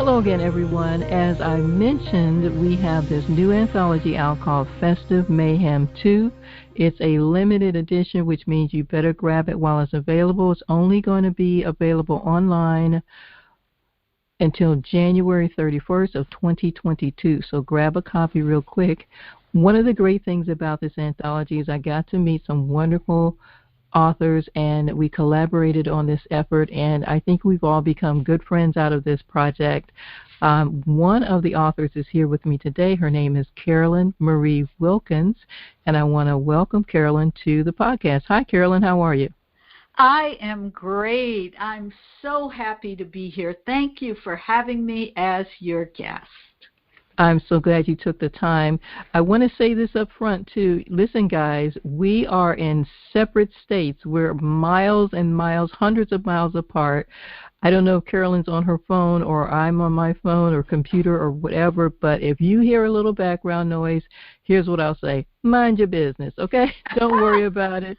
Hello again, everyone. As I mentioned, we have this new anthology out called Festive Mayhem 2. It's a limited edition, which means you better grab it while it's available. It's only going to be available online until January 31st of 2022, so grab a copy real quick. One of the great things about this anthology is I got to meet some wonderful authors, and we collaborated on this effort, and I think we've all become good friends out of this project. One of the authors is here with me today. Her name is Carolyn Marie Wilkins, and I want to welcome Carolyn to the podcast. Hi, Carolyn. How are you? I am great. I'm so happy to be here. Thank you for having me as your guest. I'm so glad you took the time. I want to say this up front, too. Listen, guys, we are in separate states. We're miles and miles, hundreds of miles apart. I don't know if Carolyn's on her phone or I'm on my phone or computer or whatever, but if you hear a little background noise, here's what I'll say. Mind your business, okay? Don't worry about it.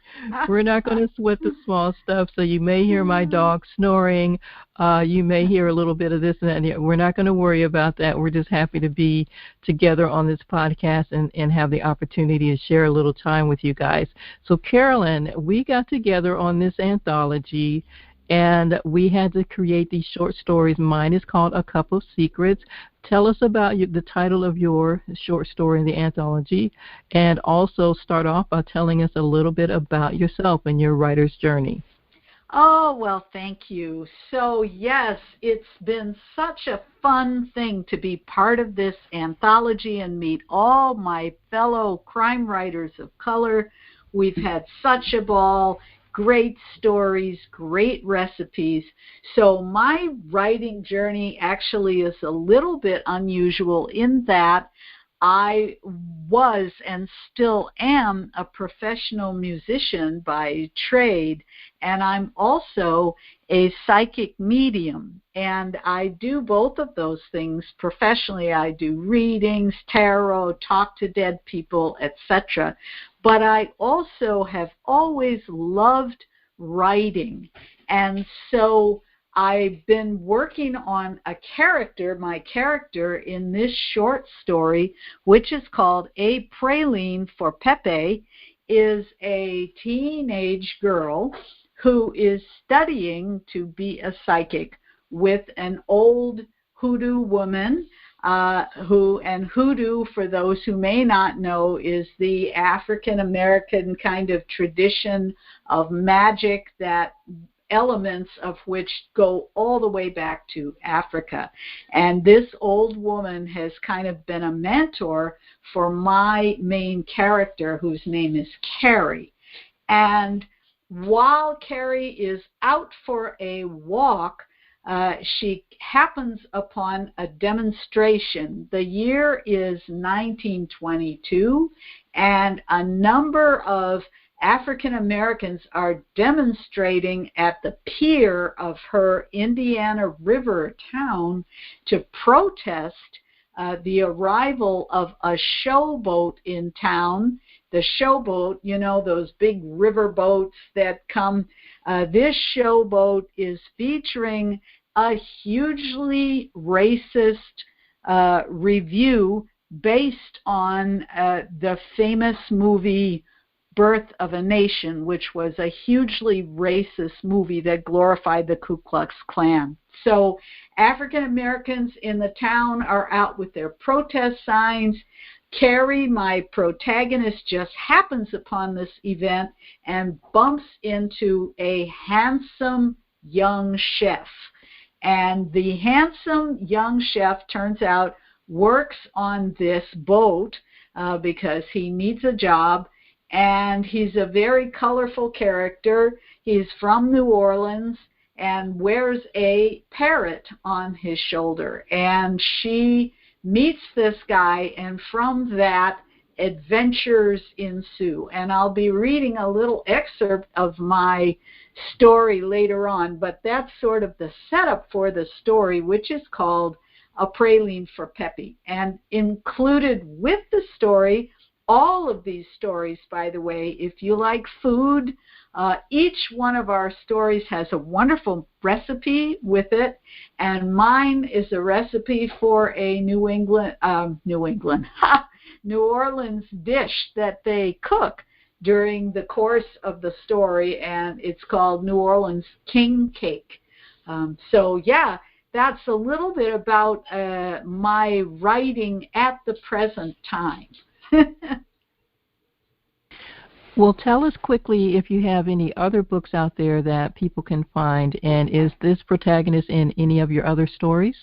We're not going to sweat the small stuff, so you may hear my dog snoring. You may hear a little bit of this and that. We're not going to worry about that. We're just happy to be together on this podcast and have the opportunity to share a little time with you guys. So, Carolyn, we got together on this anthology, and we had to create these short stories. Mine is called A Cup of Secrets. Tell us about the title of your short story in the anthology, and also start off by telling us a little bit about yourself and your writer's journey. Oh, well, thank you. So, yes, it's been such a fun thing to be part of this anthology and meet all my fellow crime writers of color. We've had such a ball. Great stories, great recipes. So my writing journey actually is a little bit unusual in that I was and still am a professional musician by trade, and I'm also a psychic medium, and I do both of those things professionally. I do readings, tarot, talk to dead people, etc. But I also have always loved writing, and so I've been working on a character, my character in this short story, which is called A Praline for Pepe, is a teenage girl who is studying to be a psychic with an old hoodoo woman, hoodoo, for those who may not know, is the African-American kind of tradition of magic that elements of which go all the way back to Africa. And this old woman has kind of been a mentor for my main character, whose name is Carrie. And while Carrie is out for a walk, she happens upon a demonstration. The year is 1922, and a number of African Americans are demonstrating at the pier of her Indiana River town to protest the arrival of a showboat in town. The showboat, you know, those big river boats that come. This showboat is featuring a hugely racist review based on the famous movie Birth of a Nation, which was a hugely racist movie that glorified the Ku Klux Klan. So African Americans in the town are out with their protest signs. Carrie, my protagonist, just happens upon this event and bumps into a handsome young chef. And the handsome young chef, turns out, works on this boat because he needs a job. And he's a very colorful character. He's from New Orleans and wears a parrot on his shoulder. And she meets this guy, and from that, adventures ensue. And I'll be reading a little excerpt of my story later on, but that's sort of the setup for the story, which is called A Praline for Pepe. And included with the story all of these stories, by the way, if you like food, each one of our stories has a wonderful recipe with it, and mine is a recipe for a New Orleans dish that they cook during the course of the story, and it's called New Orleans King Cake. So yeah, that's a little bit about my writing at the present time. Well, tell us quickly if you have any other books out there that people can find, and is this protagonist in any of your other stories?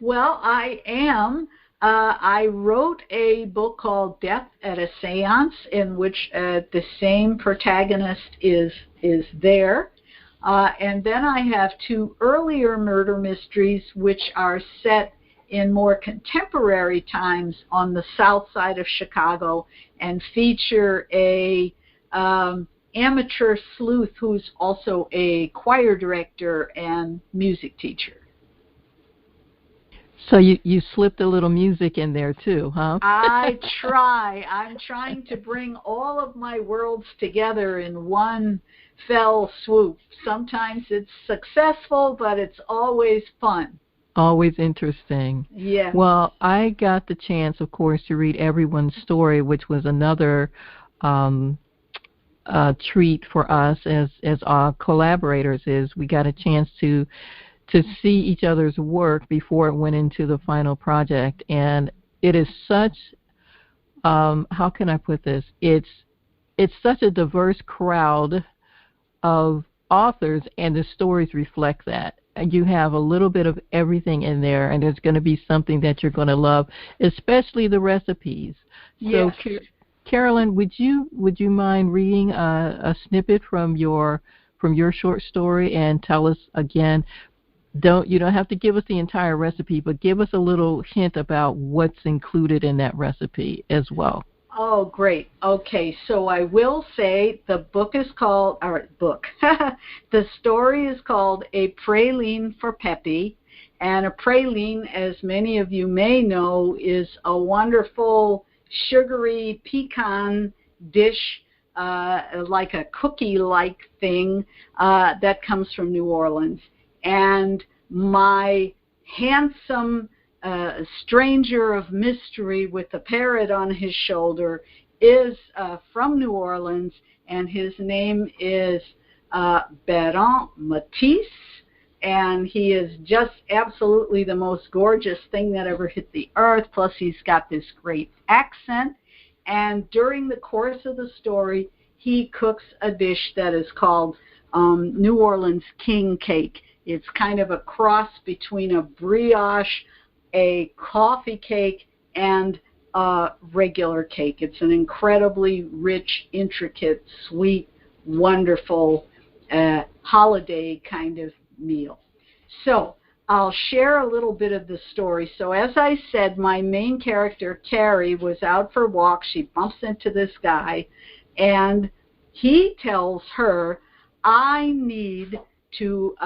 Well, I am. I wrote a book called Death at a Seance, in which the same protagonist is there. And then I have 2 earlier murder mysteries, which are set in more contemporary times on the south side of Chicago and feature a amateur sleuth who's also a choir director and music teacher. So you slipped a little music in there too, huh? I'm trying to bring all of my worlds together in one fell swoop. Sometimes it's successful, but it's always fun. Always interesting. Yeah. Well, I got the chance, of course, to read everyone's story, which was another treat for us as our collaborators. Is we got a chance to see each other's work before it went into the final project, and it is such how can I put this? It's such a diverse crowd of authors, and the stories reflect that. You have a little bit of everything in there, and there's going to be something that you're going to love, especially the recipes. Yes. So, Carolyn, would you mind reading a snippet from your short story and tell us again? You don't have to give us the entire recipe, but give us a little hint about what's included in that recipe as well. Oh, great. Okay, so I will say the book is called, the story is called A Praline for Pepe. And a praline, as many of you may know, is a wonderful sugary pecan dish, like a cookie-like thing that comes from New Orleans. And my handsome stranger of mystery with a parrot on his shoulder is from New Orleans, and his name is Baron Matisse, and he is just absolutely the most gorgeous thing that ever hit the earth, plus he's got this great accent, and during the course of the story, he cooks a dish that is called New Orleans King Cake. It's kind of a cross between a brioche, a coffee cake, and a regular cake. It's an incredibly rich, intricate, sweet, wonderful holiday kind of meal. So I'll share a little bit of the story. So as I said, my main character, Carrie, was out for a walk. She bumps into this guy, and he tells her, I need to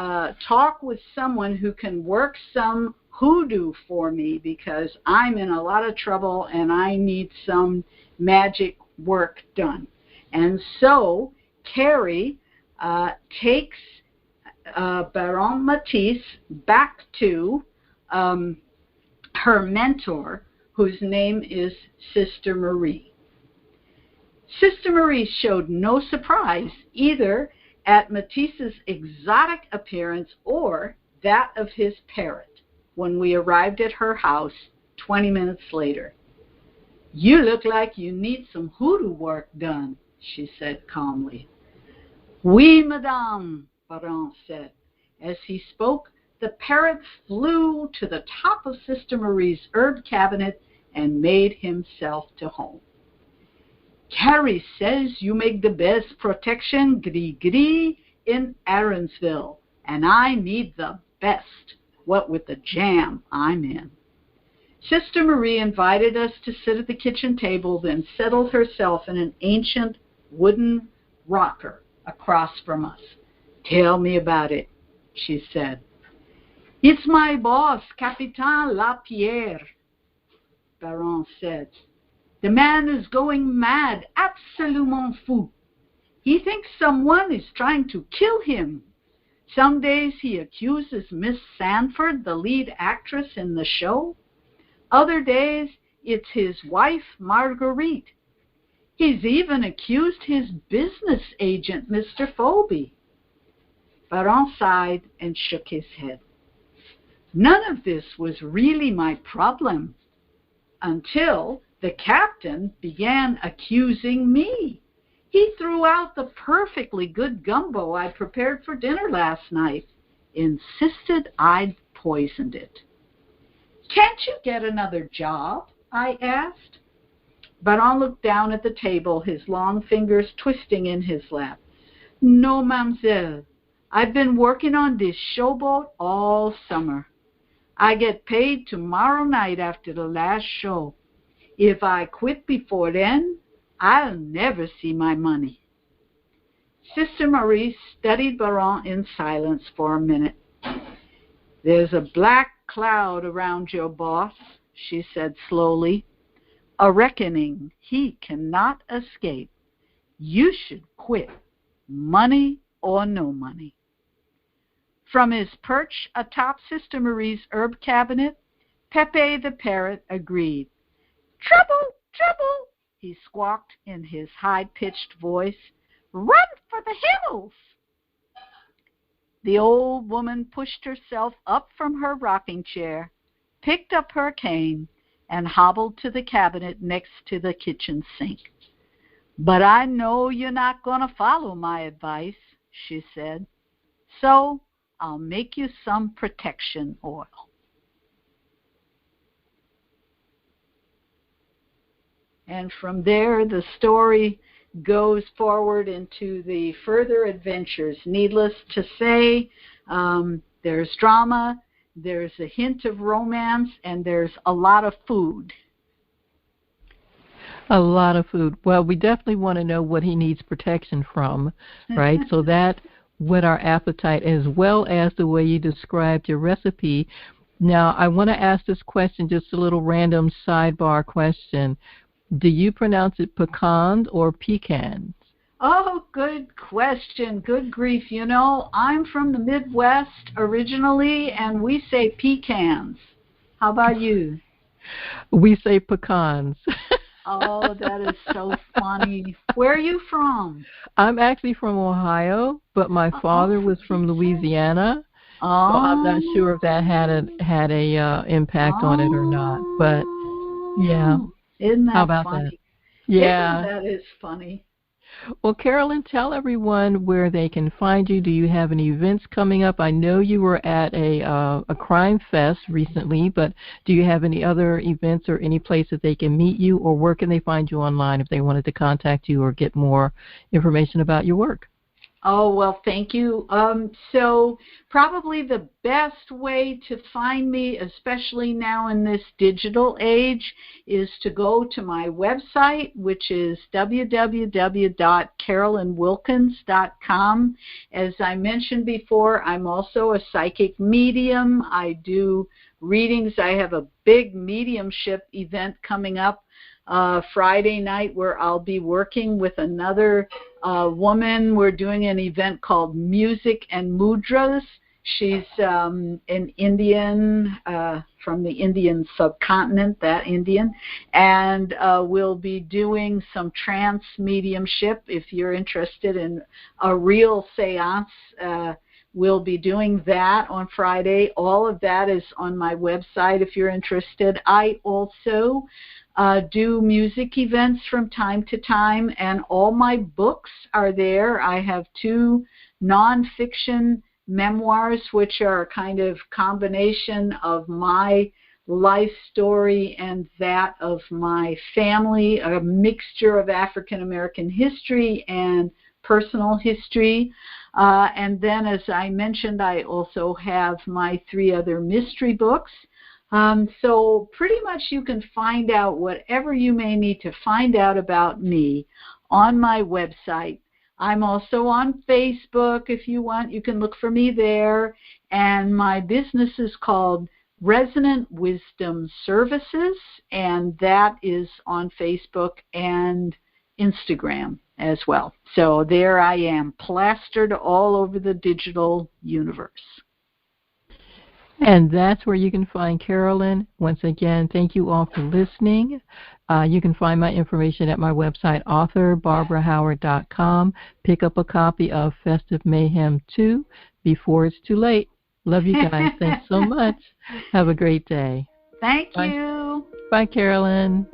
talk with someone who can work some hoodoo for me because I'm in a lot of trouble and I need some magic work done. And so Carrie takes Baron Matisse back to her mentor, whose name is Sister Marie. Sister Marie showed no surprise either at Matisse's exotic appearance or that of his parrot when we arrived at her house 20 minutes later. You look like you need some hoodoo work done, she said calmly. Oui, madame, Baron said. As he spoke, the parrot flew to the top of Sister Marie's herb cabinet and made himself to home. Carrie says you make the best protection gris-gris in Aaronsville, and I need the best, what with the jam I'm in. Sister Marie invited us to sit at the kitchen table, then settled herself in an ancient wooden rocker across from us. Tell me about it, she said. It's my boss, Capitaine Lapierre, Baron said. The man is going mad, absolument fou. He thinks someone is trying to kill him. Some days he accuses Miss Sanford, the lead actress in the show. Other days it's his wife, Marguerite. He's even accused his business agent, Mr. Phoebe. Baron sighed and shook his head. None of this was really my problem until the captain began accusing me. He threw out the perfectly good gumbo I prepared for dinner last night, insisted I'd poisoned it. Can't you get another job? I asked. Baron looked down at the table, his long fingers twisting in his lap. No, mademoiselle. I've been working on this showboat all summer. I get paid tomorrow night after the last show. If I quit before then, I'll never see my money. Sister Marie studied Baron in silence for a minute. There's a black cloud around your boss, she said slowly. A reckoning he cannot escape. You should quit, money or no money. From his perch atop Sister Marie's herb cabinet, Pepe the parrot agreed. Trouble, trouble, he squawked in his high-pitched voice. Run for the hills! The old woman pushed herself up from her rocking chair, picked up her cane, and hobbled to the cabinet next to the kitchen sink. But I know you're not going to follow my advice, she said, so I'll make you some protection oil. And from there, the story goes forward into the further adventures. Needless to say, there's drama, there's a hint of romance, and there's a lot of food. A lot of food. Well, we definitely want to know what he needs protection from, right? So that whet our appetite, as well as the way you described your recipe. Now, I want to ask this question, just a little random sidebar question. Do you pronounce it pecans or pecans? Oh, good question. Good grief. You know, I'm from the Midwest originally, and we say pecans. How about you? We say pecans. Oh, that is so funny. Where are you from? I'm actually from Ohio, but my father was from Louisiana. So I'm not sure if that had a impact on it or not. But yeah. Isn't that How about funny? That? Yeah. That is funny. Well, Carolyn, tell everyone where they can find you. Do you have any events coming up? I know you were at a crime fest recently, but do you have any other events or any place that they can meet you, or where can they find you online if they wanted to contact you or get more information about your work? Oh, well, thank you. So probably the best way to find me, especially now in this digital age, is to go to my website, which is www.carolynwilkins.com. As I mentioned before, I'm also a psychic medium. I do readings. I have a big mediumship event coming up Friday night where I'll be working with another woman. We're doing an event called Music and Mudras. She's an Indian from the Indian subcontinent, that Indian, and we'll be doing some trance mediumship. If you're interested in a real seance, we'll be doing that on Friday. All of that is on my website if you're interested. I also do music events from time to time, and all my books are there. I have 2 nonfiction memoirs, which are a kind of combination of my life story and that of my family, a mixture of African American history and personal history. And then, as I mentioned, I also have my 3 other mystery books. So pretty much you can find out whatever you may need to find out about me on my website. I'm also on Facebook. If you want, you can look for me there. And my business is called Resonant Wisdom Services, and that is on Facebook and Instagram as well. So there I am, plastered all over the digital universe. And that's where you can find Carolyn. Once again, thank you all for listening. You can find my information at my website, authorbarbarahoward.com. Pick up a copy of Festive Mayhem 2 before it's too late. Love you guys. Thanks so much. Have a great day. Thank you. Bye, Carolyn.